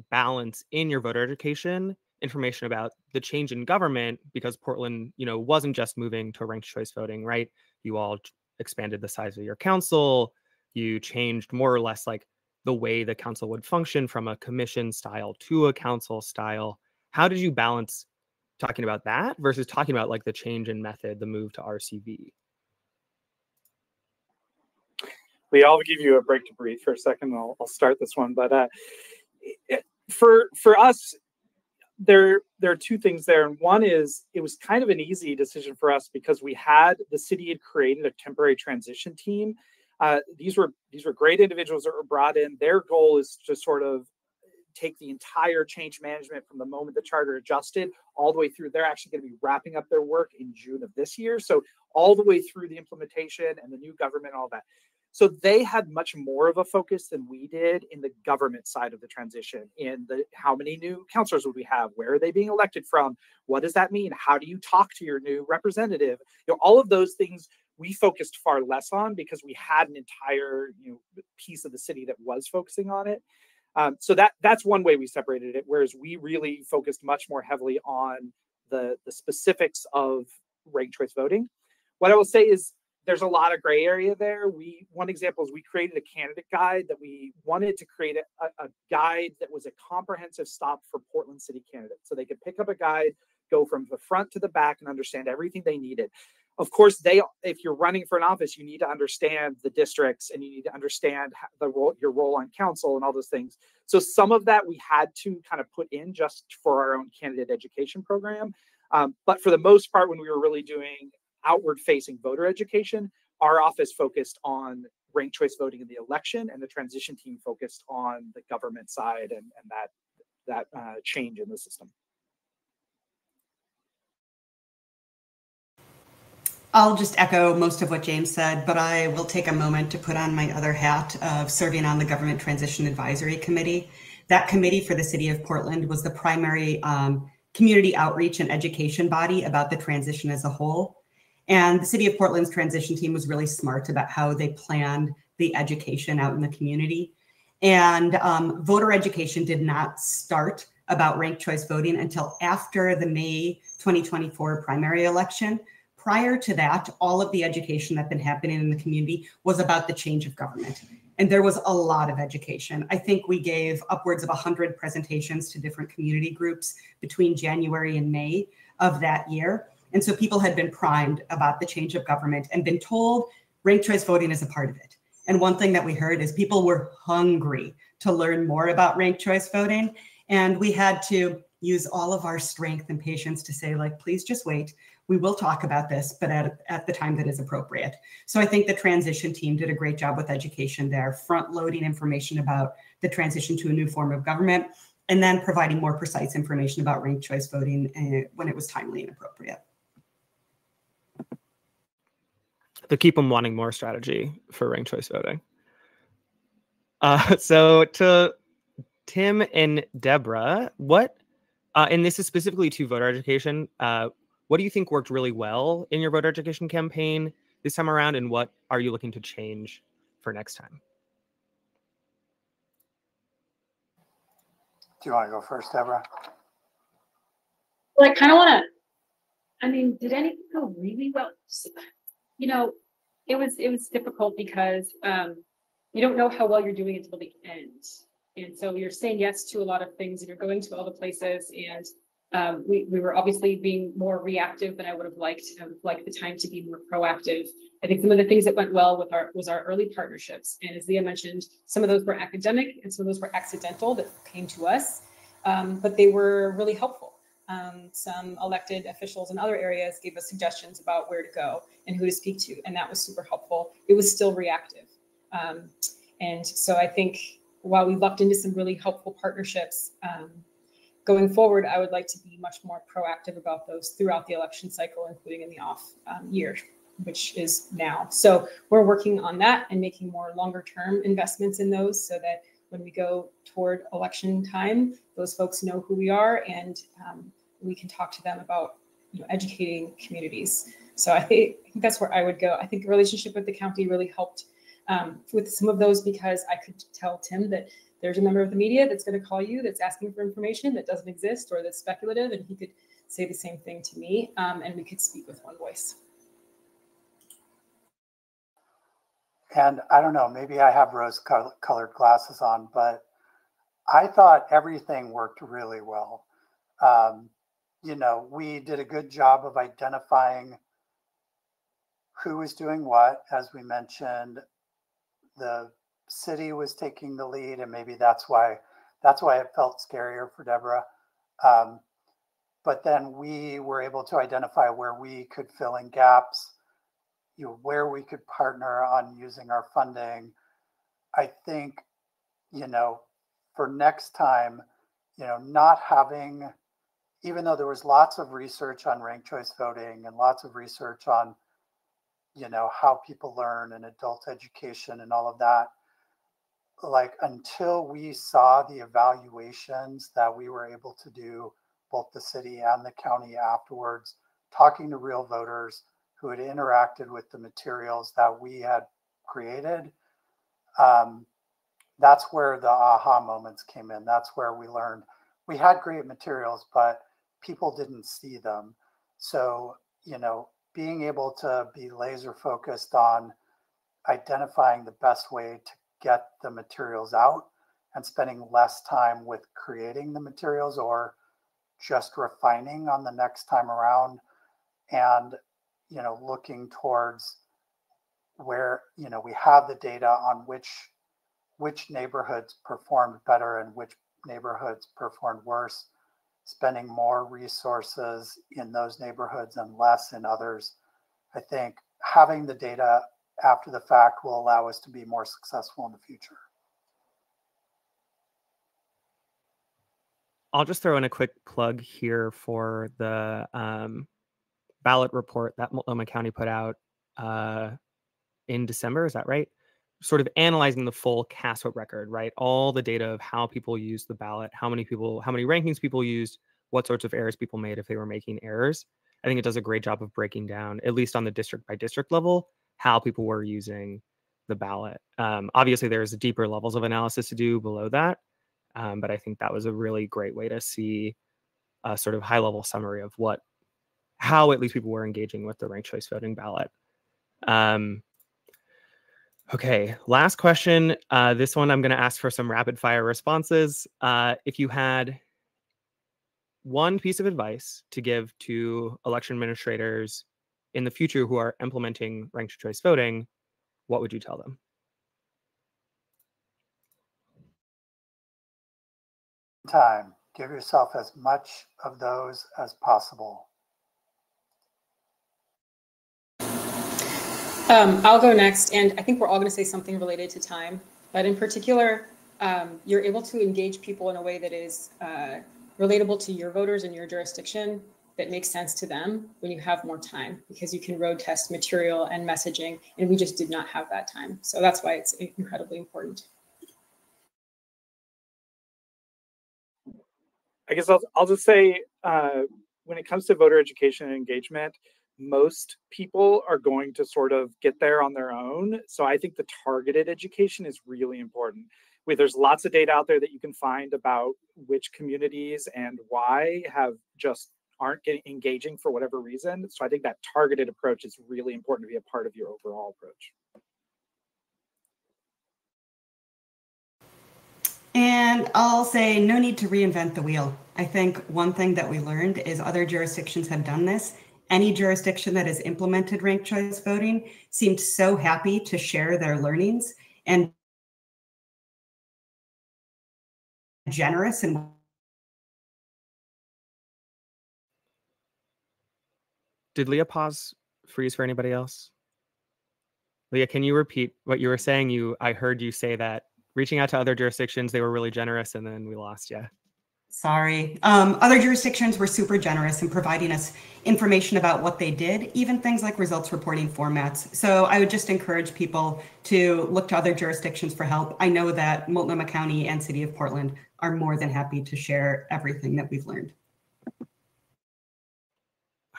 balance in your voter education information about the change in government? Because Portland, wasn't just moving to ranked choice voting, right? You all expanded the size of your council. You changed more or less like the way the council would function from a commission style to a council style. How did you balance talking about that versus talking about like the change in method, the move to RCV? Lee, I'll give you a break to breathe for a second. I'll start this one. But for us, there are two things there. And one is it was kind of an easy decision for us because the city had created a temporary transition team. These were great individuals that were brought in. Their goal is to sort of take the entire change management from the moment the charter adjusted all the way through. They're actually going to be wrapping up their work in June of this year. So all the way through the implementation and the new government and all that. So they had much more of a focus than we did in the government side of the transition, in the how many new councilors would we have? Where are they being elected from? What does that mean? How do you talk to your new representative? All of those things we focused far less on because we had an entire piece of the city that was focusing on it. So that's one way we separated it, whereas we really focused much more heavily on the specifics of ranked choice voting. What I will say is there's a lot of gray area there. One example is we created a candidate guide that we wanted to create a guide that was a comprehensive stop for Portland City candidates. So they could pick up a guide, go from the front to the back and understand everything they needed. Of course, if you're running for an office, you need to understand the districts and you need to understand your role on council and all those things. So some of that we had to kind of put in just for our own candidate education program. But for the most part, when we were really doing outward-facing voter education, our office focused on ranked choice voting in the election, and the transition team focused on the government side and that change in the system. I'll just echo most of what James said, but I will take a moment to put on my other hat of serving on the Government Transition Advisory Committee. That committee for the City of Portland was the primary community outreach and education body about the transition as a whole. And the City of Portland's transition team was really smart about how they planned the education out in the community. And voter education did not start about ranked choice voting until after the May 2024 primary election. Prior to that, all of the education that had been happening in the community was about the change of government. And there was a lot of education. I think we gave upwards of 100 presentations to different community groups between January and May of that year. And so people had been primed about the change of government and been told ranked choice voting is a part of it. And one thing that we heard is people were hungry to learn more about ranked choice voting. And we had to use all of our strength and patience to say, like, please just wait. We will talk about this, but at the time that is appropriate. So I think the transition team did a great job with education there, front loading information about the transition to a new form of government, and then providing more precise information about ranked choice voting when it was timely and appropriate. The keep them wanting more strategy for ranked choice voting. So to Tim and Deborah, and this is specifically to voter education, what do you think worked really well in your voter education campaign this time around, and what are you looking to change for next time? Do you want to go first, Deborah? Well, I kind of want to, I mean, did anything go really well? You know, it was difficult because you don't know how well you're doing until the end. And so you're saying yes to a lot of things and you're going to all the places. And we were obviously being more reactive than I would have liked. I would have liked the time to be more proactive. I think some of the things that went well with our early partnerships. And as Leah mentioned, some of those were academic and some of those were accidental that came to us, but they were really helpful. Some elected officials in other areas gave us suggestions about where to go and who to speak to, and that was super helpful. It was still reactive. And so I think while we lucked into some really helpful partnerships, going forward, I would like to be much more proactive about those throughout the election cycle, including in the off year, which is now. So we're working on that and making more longer term investments in those so that when we go toward election time, those folks know who we are and we can talk to them about educating communities. So I think that's where I would go. I think the relationship with the county really helped with some of those because I could tell Tim that there's a member of the media that's going to call you that's asking for information that doesn't exist or that's speculative, and he could say the same thing to me, and we could speak with one voice. And I don't know, maybe I have rose-colored glasses on, but I thought everything worked really well. We did a good job of identifying who was doing what. As we mentioned, the city was taking the lead, and maybe that's why it felt scarier for Deborah. But then we were able to identify where we could fill in gaps, where we could partner on using our funding. I think, for next time, not having, even though there was lots of research on ranked choice voting and lots of research on, how people learn and adult education and all of that, like until we saw the evaluations that we were able to do, both the city and the county afterwards, talking to real voters who had interacted with the materials that we had created, that's where the aha moments came in. That's where we learned we had great materials, but people didn't see them. So, being able to be laser focused on identifying the best way to get the materials out and spending less time with creating the materials or just refining on the next time around, and looking towards where we have the data on which neighborhoods performed better and which neighborhoods performed worse, spending more resources in those neighborhoods and less in others. I think having the data after the fact will allow us to be more successful in the future. I'll just throw in a quick plug here for the ballot report that Multnomah County put out in December. Is that right? Sort of analyzing the full cast vote record, right? All the data of how people used the ballot, how many rankings people used, what sorts of errors people made if they were making errors. I think it does a great job of breaking down, at least on the district by district level, how people were using the ballot. Obviously, there's deeper levels of analysis to do below that, but I think that was a really great way to see a sort of high-level summary of how at least people were engaging with the ranked choice voting ballot. Okay, last question. This one I'm going to ask for some rapid fire responses. If you had one piece of advice to give to election administrators in the future who are implementing ranked choice voting, what would you tell them? Time. Give yourself as much of those as possible. I'll go next, and I think we're all going to say something related to time, but in particular, you're able to engage people in a way that is relatable to your voters in your jurisdiction, that makes sense to them when you have more time, because you can road test material and messaging, and we just did not have that time. So that's why it's incredibly important. I guess I'll just say, when it comes to voter education and engagement, most people are going to sort of get there on their own. So I think the targeted education is really important. There's lots of data out there that you can find about which communities and why aren't getting engaging for whatever reason. So I think that targeted approach is really important to be a part of your overall approach. And I'll say no need to reinvent the wheel. I think one thing that we learned is other jurisdictions have done this. Any jurisdiction that has implemented ranked choice voting seemed so happy to share their learnings and generous. And did Leah freeze for anybody else? Leah, can you repeat what you were saying? I heard you say that reaching out to other jurisdictions, they were really generous, and then we lost you. Sorry. Other jurisdictions were super generous in providing us information about what they did, even things like results reporting formats. So I would just encourage people to look to other jurisdictions for help. I know that Multnomah County and City of Portland are more than happy to share everything that we've learned.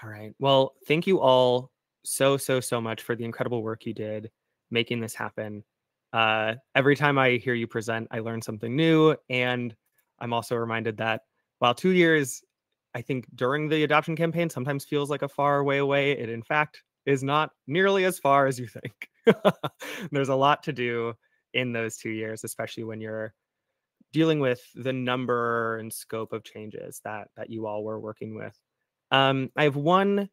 All right. Well, thank you all so much for the incredible work you did making this happen. Every time I hear you present, I learn something new. And I'm also reminded that while 2 years, I think during the adoption campaign sometimes feels like a far way away, it in fact is not nearly as far as you think. There's a lot to do in those 2 years, especially when you're dealing with the number and scope of changes that you all were working with. I have one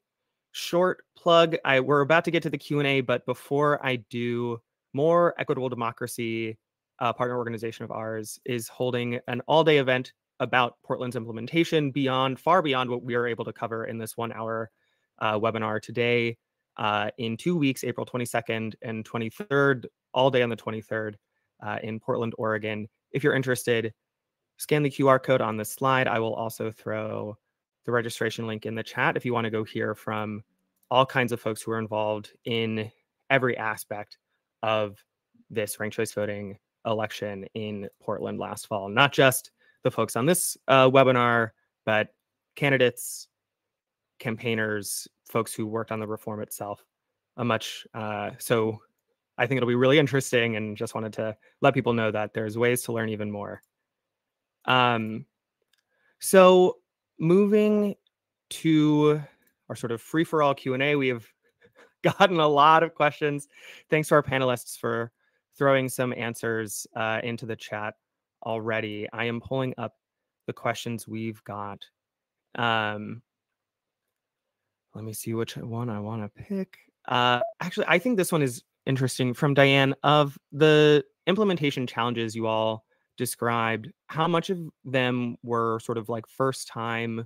short plug. We're about to get to the Q&A, but before I do, More Equitable Democracy, a partner organization of ours, is holding an all-day event about Portland's implementation far beyond what we are able to cover in this 1 hour webinar today. In 2 weeks, April 22nd and 23rd, all day on the 23rd in Portland, Oregon. If you're interested, scan the QR code on the slide. I will also throw the registration link in the chat if you want to go hear from all kinds of folks who are involved in every aspect of this ranked choice voting election in Portland last fall. Not just the folks on this webinar, but candidates, campaigners, folks who worked on the reform itself. So I think it'll be really interesting, and just wanted to let people know that there's ways to learn even more. So moving to our sort of free-for-all Q&A, we have gotten a lot of questions. Thanks to our panelists for throwing some answers into the chat already. I am pulling up the questions we've got. Let me see which one I want to pick. Actually, I think this one is interesting, from Diane. Of the implementation challenges you all described, how much of them were sort of like first-time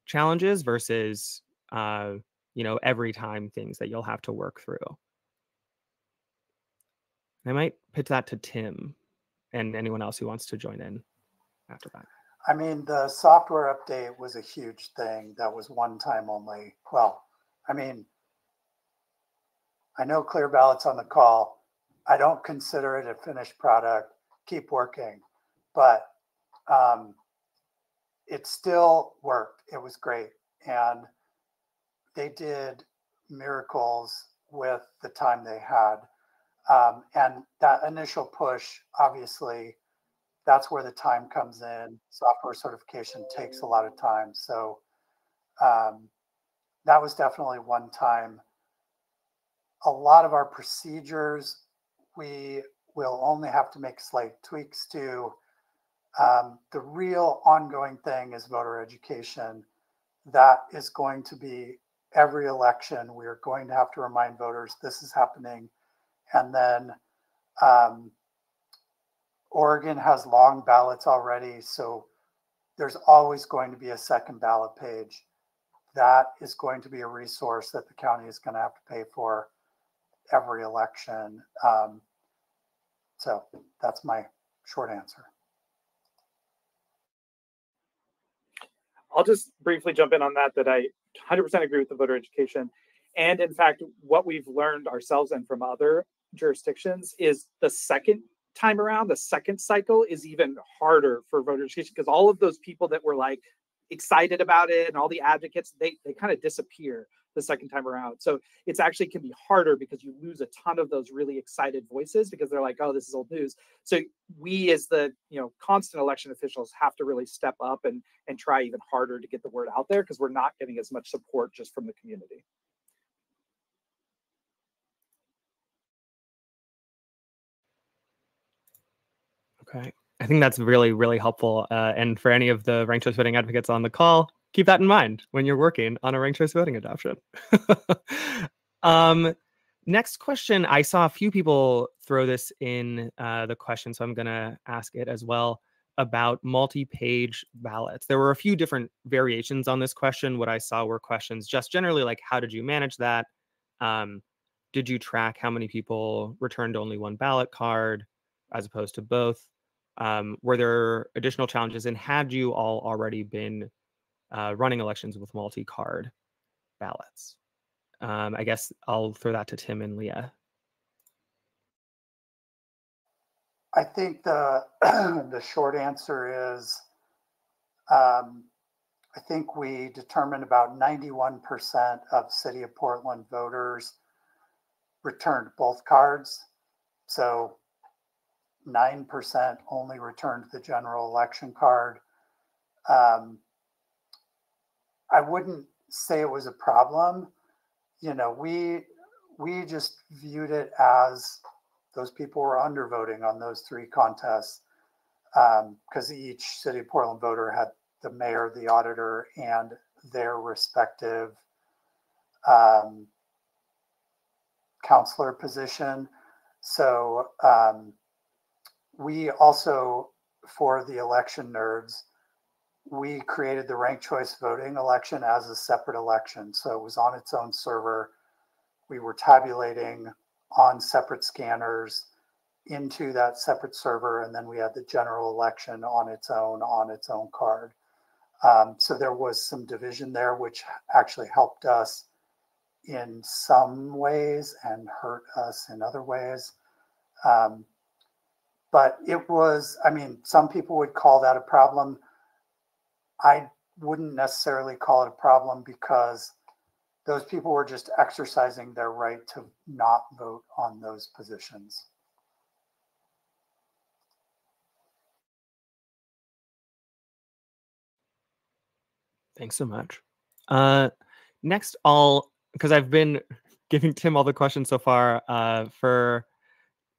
challenges versus every time things that you'll have to work through? I might pitch that to Tim and anyone else who wants to join in after that. I mean, the software update was a huge thing. That was one time only. Well, I mean, I know Clear Ballot's on the call. I don't consider it a finished product. Keep working. But it still worked. It was great. And they did miracles with the time they had. And that initial push, obviously, that's where the time comes in. Software certification takes a lot of time. So that was definitely one time. A lot of our procedures, we will only have to make slight tweaks to. The real ongoing thing is voter education. That is going to be every election. We are going to have to remind voters this is happening. And then Oregon has long ballots already, so there's always going to be a second ballot page. That is going to be a resource that the county is going to have to pay for every election. So that's my short answer. I'll just briefly jump in on that I 100% agree with the voter education. And in fact, what we've learned ourselves and from other jurisdictions is the second time around, the second cycle is even harder for voter education, because all of those people that were like excited about it and all the advocates, they kind of disappear. the second time around. So it's actually can be harder because you lose a ton of those really excited voices because they're like, oh, this is old news. So we as the constant election officials have to really step up and try even harder to get the word out there because we're not getting as much support just from the community. Okay. I think that's really, really helpful. And for any of the ranked choice voting advocates on the call, keep that in mind when you're working on a ranked choice voting adoption. Next question, I saw a few people throw this in the question, so I'm going to ask it as well, about multi-page ballots. There were a few different variations on this question. What I saw were questions just generally like, how did you manage that? Did you track how many people returned only one ballot card as opposed to both? Were there additional challenges, and had you all already been running elections with multi-card ballots? I guess I'll throw that to Tim and Leah. I think the the short answer is I think we determined about 91% of City of Portland voters returned both cards. So 9% only returned the general election card. I wouldn't say it was a problem. We just viewed it as those people were undervoting on those three contests because each City of Portland voter had the mayor, the auditor, and their respective counselor position. So we also, for the election nerds, we created the ranked choice voting election as a separate election. So it was on its own server. We were tabulating on separate scanners into that separate server, and then we had the general election on its own card. So there was some division there, which actually helped us in some ways and hurt us in other ways. But it was, some people would call that a problem. I wouldn't necessarily call it a problem because those people were just exercising their right to not vote on those positions. Thanks so much. Next, because I've been giving Tim all the questions so far, for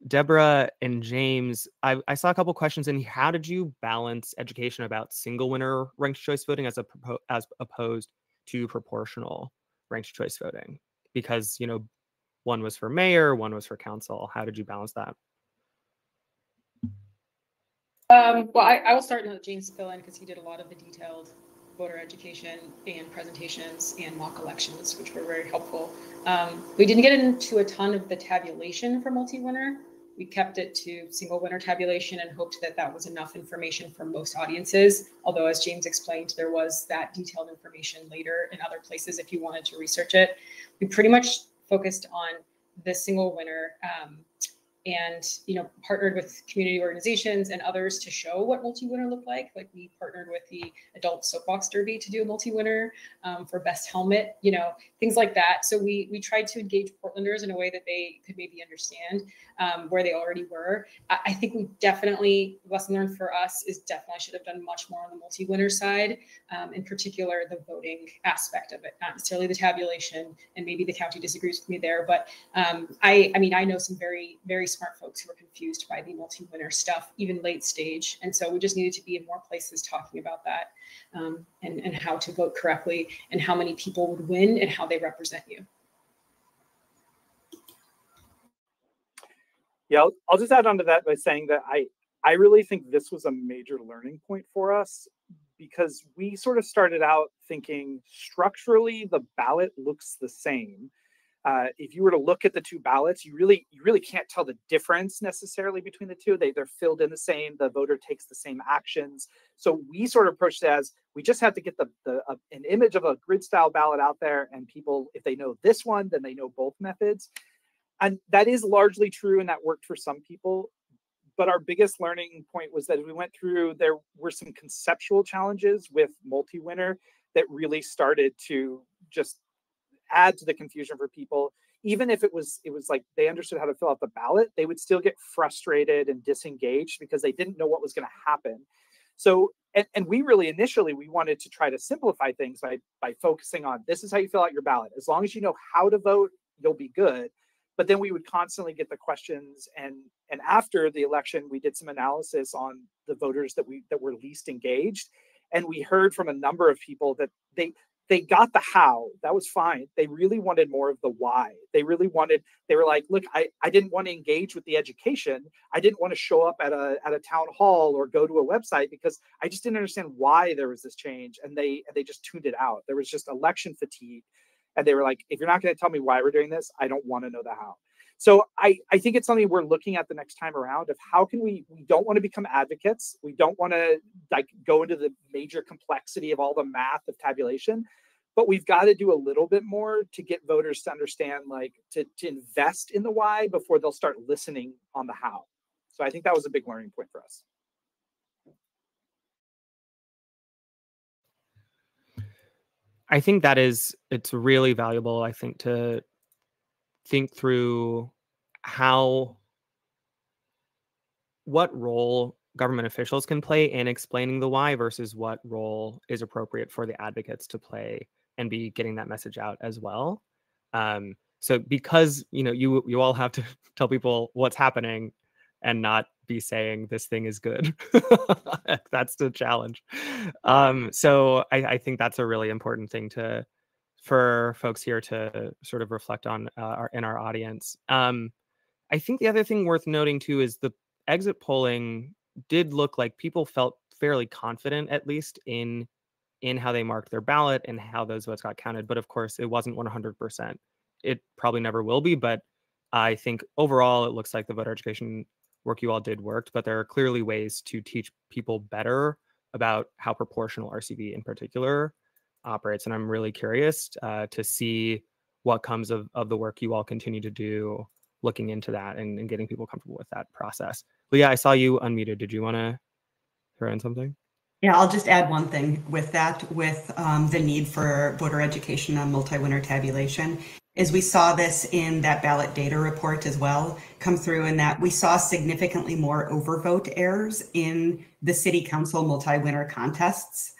Deborah and James, I saw a couple questions in here. How did you balance education about single winner ranked choice voting as opposed to proportional ranked choice voting? Because, one was for mayor, one was for council. How did you balance that? Well, I will start and let James fill in because he did a lot of the detailed voter education and presentations and mock elections, which were very helpful. We didn't get into a ton of the tabulation for multi-winner. We kept it to single winner tabulation and hoped that that was enough information for most audiences. Although, as James explained, there was that detailed information later in other places if you wanted to research it. We pretty much focused on the single winner and partnered with community organizations and others to show what multi-winner looked like. Like we partnered with the Adult Soapbox Derby to do a multi-winner for best helmet, things like that. So we tried to engage Portlanders in a way that they could maybe understand where they already were. I think we definitely, lesson learned for us is definitely should have done much more on the multi-winner side, in particular the voting aspect of it, not necessarily the tabulation, and maybe the county disagrees with me there, but I know some very, very smart folks who are confused by the multi-winner stuff, even late stage. And so we just needed to be in more places talking about that and how to vote correctly and how many people would win and how they represent you. Yeah, I'll just add on to that by saying that I really think this was a major learning point for us because we sort of started out thinking structurally the ballot looks the same. If you were to look at the two ballots, you really can't tell the difference necessarily between the two. They're filled in the same. The voter takes the same actions. So we sort of approached it as we just have to get an image of a grid style ballot out there, and people, if they know this one, then they know both methods. And that is largely true, and that worked for some people. But our biggest learning point was that as we went through, there were some conceptual challenges with multi-winner that really started to just add to the confusion for people. Even if it was like they understood how to fill out the ballot, they would still get frustrated and disengaged because they didn't know what was going to happen. So, and we really initially, we wanted to try to simplify things by focusing on, this is how you fill out your ballot. As long as you know how to vote, you'll be good. But then we would constantly get the questions, and after the election, we did some analysis on the voters that were least engaged, and we heard from a number of people that they got the how. That was fine. They really wanted more of the why. They were like, look, I didn't want to engage with the education. I didn't want to show up at a town hall or go to a website because I just didn't understand why there was this change, and they just tuned it out. There was just election fatigue. And they were like, if you're not going to tell me why we're doing this, I don't want to know the how. So I think it's something we're looking at the next time around of how can we don't want to become advocates. We don't want to like go into the major complexity of all the math of tabulation, but we've got to do a little bit more to get voters to understand, like to invest in the why before they'll start listening on the how. So I think that was a big learning point for us. I think it's really valuable, I think, to think through what role government officials can play in explaining the why versus what role is appropriate for the advocates to play and be getting that message out as well. So because, you all have to tell people what's happening and not be saying this thing is good. That's the challenge. So I think that's a really important thing for folks here to sort of reflect on in our audience. I think the other thing worth noting too is the exit polling did look like people felt fairly confident, at least in how they marked their ballot and how those votes got counted. But of course, it wasn't 100%. It probably never will be. But I think overall, it looks like the voter education work you all did worked, but there are clearly ways to teach people better about how proportional RCV in particular operates. And I'm really curious to see what comes of the work you all continue to do, looking into that and getting people comfortable with that process. Leah, I saw you unmuted. Did you want to throw in something? Yeah, I'll just add one thing with that, with the need for voter education on multi-winner tabulation, is we saw this in that ballot data report as well come through, in that we saw significantly more overvote errors in the city council multi-winner contests,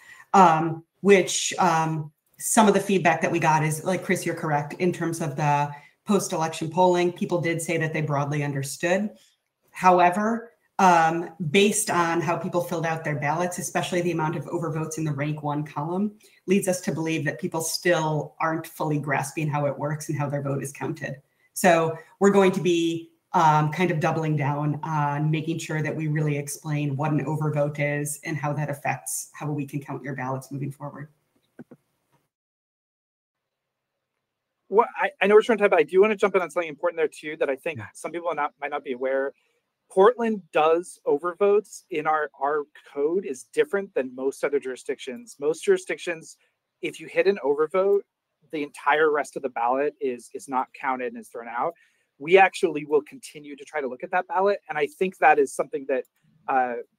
which some of the feedback that we got is, like, Chris, you're correct, in terms of the post-election polling, people did say that they broadly understood. However, based on how people filled out their ballots, especially the amount of overvotes in the rank 1 column, leads us to believe that people still aren't fully grasping how it works and how their vote is counted. So we're going to be kind of doubling down on making sure that we really explain what an overvote is and how that affects how we can count your ballots moving forward. Well, I know we're trying to type, but I do want to jump in on something important there too, that I think some people might not be aware. Portland does overvotes in our code is different than most other jurisdictions. Most jurisdictions, if you hit an overvote, the entire rest of the ballot is not counted and is thrown out. We actually will continue to try to look at that ballot. And I think that is something that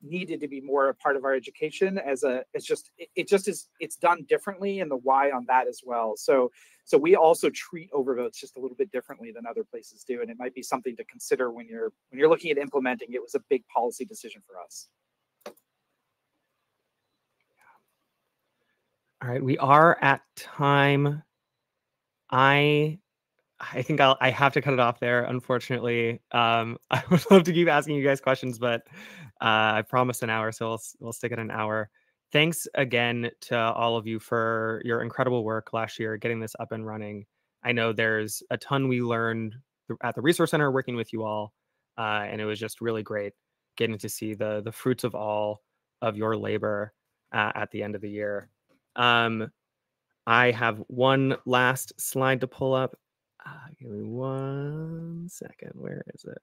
needed to be more a part of our education it's done differently, and the why on that as well. So we also treat overvotes just a little bit differently than other places do. And it might be something to consider when you're looking at implementing. It was a big policy decision for us. All right, we are at time. I think I have to cut it off there, unfortunately. I would love to keep asking you guys questions, but I promised an hour, so we'll stick at an hour. Thanks again to all of you for your incredible work last year, getting this up and running. I know there's a ton we learned at the Resource Center working with you all, and it was just really great getting to see the fruits of all of your labor at the end of the year. I have one last slide to pull up. Give me 1 second. Where is it?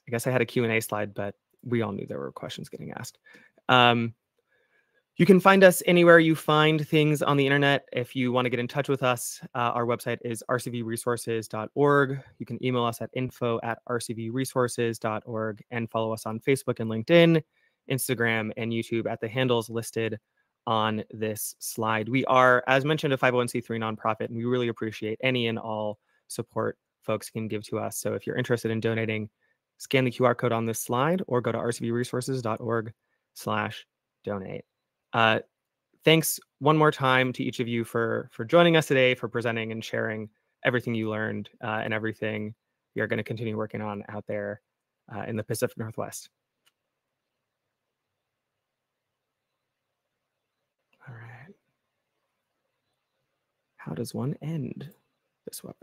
I guess I had a Q&A slide, but we all knew there were questions getting asked. You can find us anywhere you find things on the internet. If you want to get in touch with us, our website is rcvresources.org. You can email us at info@rcvresources.org and follow us on Facebook and LinkedIn, Instagram, and YouTube at the handles listed on this slide. We are, as mentioned, a 501c3 nonprofit, and we really appreciate any and all support folks can give to us. So if you're interested in donating, scan the QR code on this slide or go to rcvresources.org/donate. Thanks one more time to each of you for joining us today, for presenting and sharing everything you learned and everything you're going to continue working on out there in the Pacific Northwest. All right. How does one end this webinar?